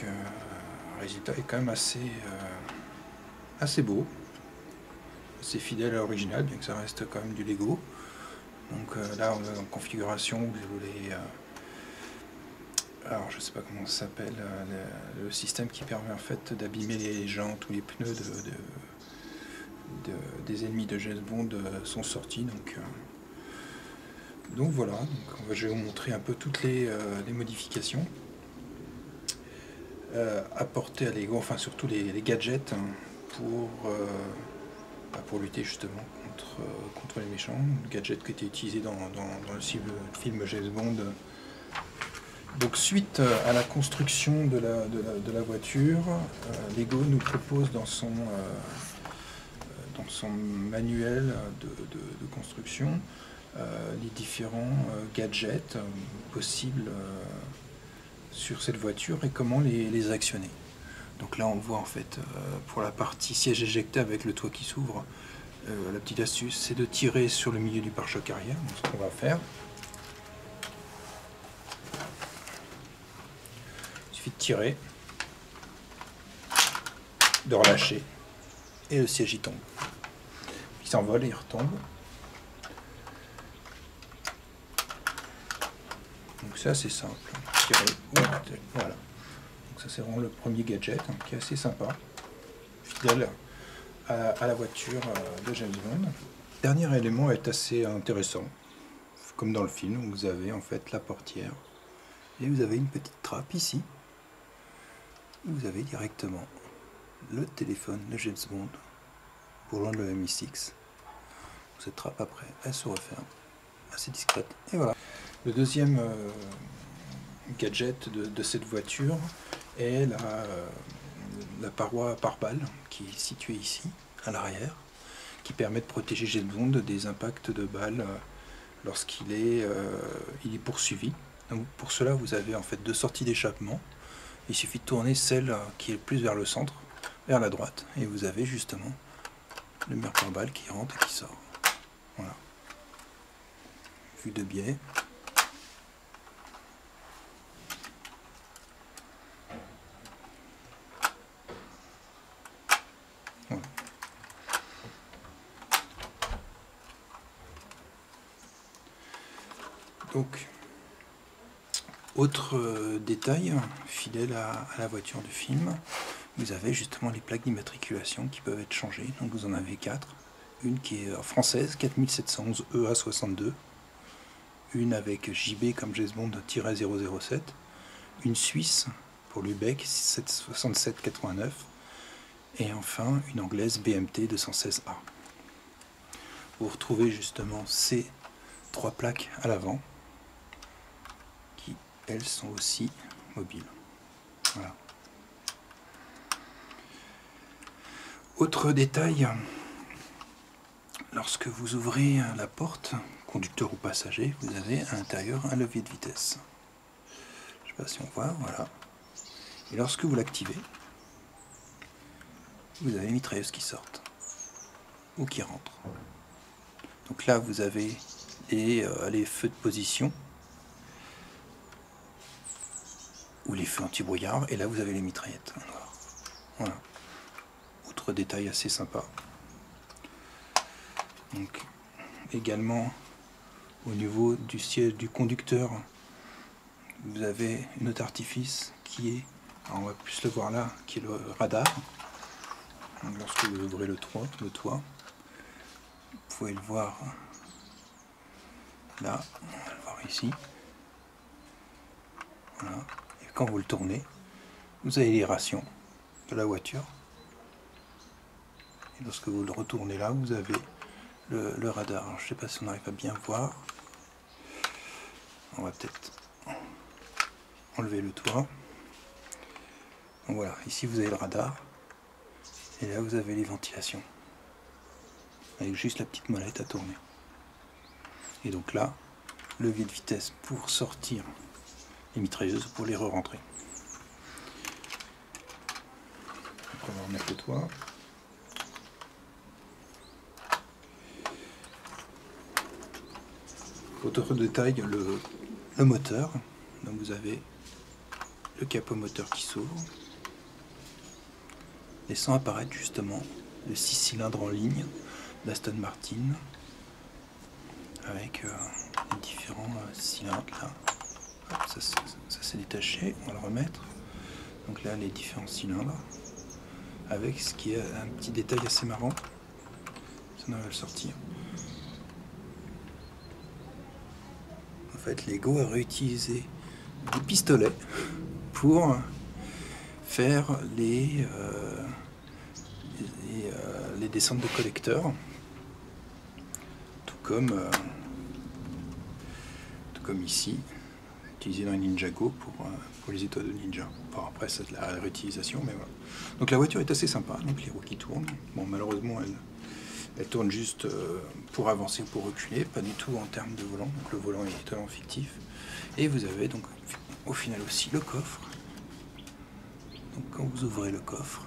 le résultat est quand même assez beau, assez fidèle à l'original, bien que ça reste quand même du Lego. Donc là on est en configuration où je voulais... alors je sais pas comment ça s'appelle, le système qui permet en fait d'abîmer les jantes ou les pneus des ennemis de James Bond sont sortis. Donc voilà, je vais vous montrer un peu toutes les modifications apportées à Lego, enfin surtout les gadgets pour lutter justement contre les méchants. Le gadget qui était utilisé dans le film James Bond. Donc suite à la construction de la voiture, Lego nous propose dans son manuel de construction les différents gadgets possibles sur cette voiture et comment les actionner. Donc là on voit en fait pour la partie siège éjecté avec le toit qui s'ouvre, la petite astuce c'est de tirer sur le milieu du pare-choc arrière. Donc ce qu'on va faire, il suffit de tirer, de relâcher et le siège il tombe. Il s'envole et il retombe. Donc c'est assez simple. Tirer, voilà. Donc ça c'est vraiment le premier gadget qui est assez sympa, fidèle à la voiture de James Bond. Le dernier élément est assez intéressant, comme dans le film où vous avez en fait la portière et vous avez une petite trappe ici où vous avez directement le téléphone de James Bond pour joindre le MI6. Cette trappe après elle se referme, assez discrète, et voilà. Le deuxième gadget de cette voiture est la paroi pare-balles qui est située ici à l'arrière, qui permet de protéger James Bond des impacts de balles lorsqu'il est poursuivi. Donc pour cela vous avez en fait deux sorties d'échappement. Il suffit de tourner celle qui est plus vers le centre, vers la droite, et vous avez justement le mur pare-balles qui rentre et qui sort. Voilà. Vue de biais. Voilà. Donc, autre détail fidèle à la voiture du film, vous avez justement les plaques d'immatriculation qui peuvent être changées. Donc vous en avez 4. Une qui est française, 4711 EA62. Une avec JB comme James Bond-007. Une suisse pour l'UBEC 6789. Et enfin une anglaise BMT 216A. Vous retrouvez justement ces 3 plaques à l'avant qui, elles, sont aussi mobiles. Voilà. Autre détail, lorsque vous ouvrez la porte, conducteur ou passager, vous avez à l'intérieur un levier de vitesse. Je ne sais pas si on voit, voilà. Et lorsque vous l'activez, vous avez les mitrailleuses qui sortent ou qui rentrent. Donc là, vous avez les feux de position ou les feux anti-brouillard, et là, vous avez les mitraillettes. Voilà. Autre détail assez sympa. Donc, également, au niveau du siège du conducteur, vous avez une autre artifice qui est, alors on va plus le voir là, qui est le radar. Donc, lorsque vous ouvrez le toit, vous pouvez le voir là, on va le voir ici. Voilà. Et quand vous le tournez, vous avez les rations de la voiture. Et lorsque vous le retournez là, vous avez le radar. Alors, je ne sais pas si on arrive à bien voir. On va peut-être enlever le toit. Donc voilà, ici vous avez le radar. Et là vous avez les ventilations. Avec juste la petite molette à tourner. Et donc là, levier de vitesse pour sortir les mitrailleuses, pour les re-rentrer. Donc on va remettre le toit. Autre détail, le moteur. Donc vous avez le capot moteur qui s'ouvre, laissant apparaître justement le 6 cylindres en ligne d'Aston Martin, avec les différents cylindres là. Hop, ça s'est détaché, on va le remettre. Donc là les différents cylindres, avec ce qui est un petit détail assez marrant, ça on va le sortir. En fait Lego a réutilisé des pistolets pour faire les descentes de collecteurs, tout comme ici, utilisé dans les Ninjago pour les étoiles de ninja. Enfin, après c'est de la réutilisation, mais voilà. Donc la voiture est assez sympa, donc les roues qui tournent. Bon, malheureusement elle tourne juste pour avancer ou pour reculer, pas du tout en termes de volant, donc le volant est totalement fictif. Et vous avez donc au final aussi le coffre. Donc quand vous ouvrez le coffre,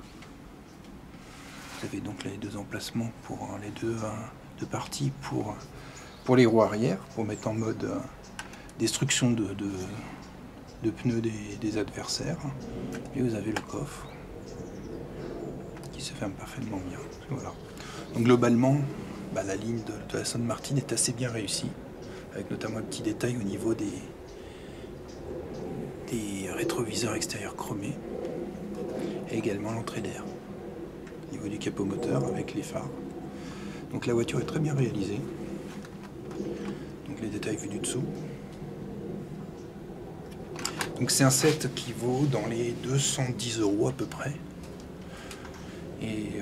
vous avez donc les deux emplacements pour les deux parties pour les roues arrière, pour mettre en mode destruction de pneus des adversaires. Et vous avez le coffre qui se ferme parfaitement bien. Voilà. Donc globalement, la ligne de Aston Martin est assez bien réussie, avec notamment un petit détail au niveau des rétroviseurs extérieurs chromés, et également l'entrée d'air au niveau du capot moteur avec les phares. Donc la voiture est très bien réalisée. Donc les détails vus du dessous. Donc c'est un set qui vaut dans les 210 € à peu près, et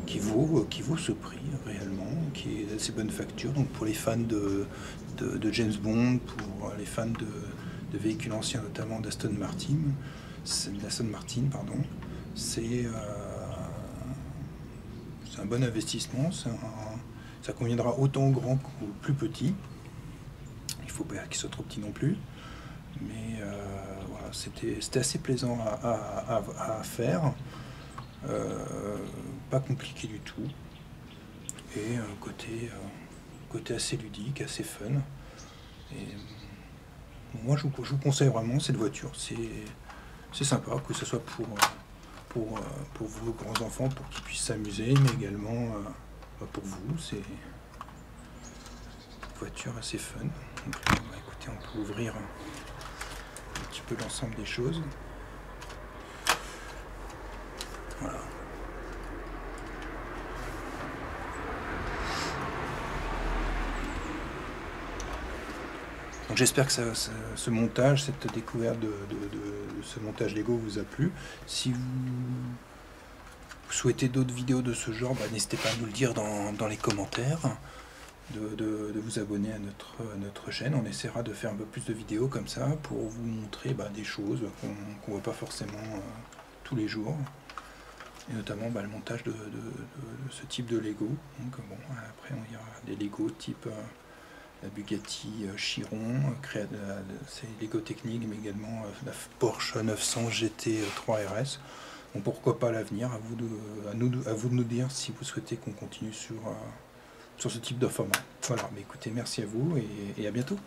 qui vaut ce prix réellement, qui est assez bonne facture. Donc pour les fans de James Bond, pour les fans de véhicules anciens, notamment d'Aston Martin, c'est un bon investissement. Ça conviendra autant aux grands qu'aux plus petits. Il ne faut pas qu'ils soient trop petits non plus. Mais voilà, c'était assez plaisant à faire. Pas compliqué du tout. Et côté assez ludique, assez fun. Et moi je vous conseille vraiment cette voiture. C'est sympa, que ce soit pour vos grands enfants, pour qu'ils puissent s'amuser, mais également pour vous. C'est une voiture assez fun. Donc, écoutez, on peut ouvrir un petit peu l'ensemble des choses. Voilà. Donc j'espère que ce montage, cette découverte de ce montage Lego vous a plu. Si vous souhaitez d'autres vidéos de ce genre, n'hésitez pas à nous le dire dans les commentaires, de vous abonner à notre chaîne. On essaiera de faire un peu plus de vidéos comme ça pour vous montrer des choses qu'on ne voit pas forcément tous les jours. Et notamment le montage de ce type de Lego. Donc bon, après il y aura des Lego type la Bugatti Chiron, c'est Lego Technique, mais également la Porsche 900 GT3 RS. Donc pourquoi pas à l'avenir, à vous de nous dire si vous souhaitez qu'on continue sur ce type de format. Voilà, mais écoutez, merci à vous et à bientôt.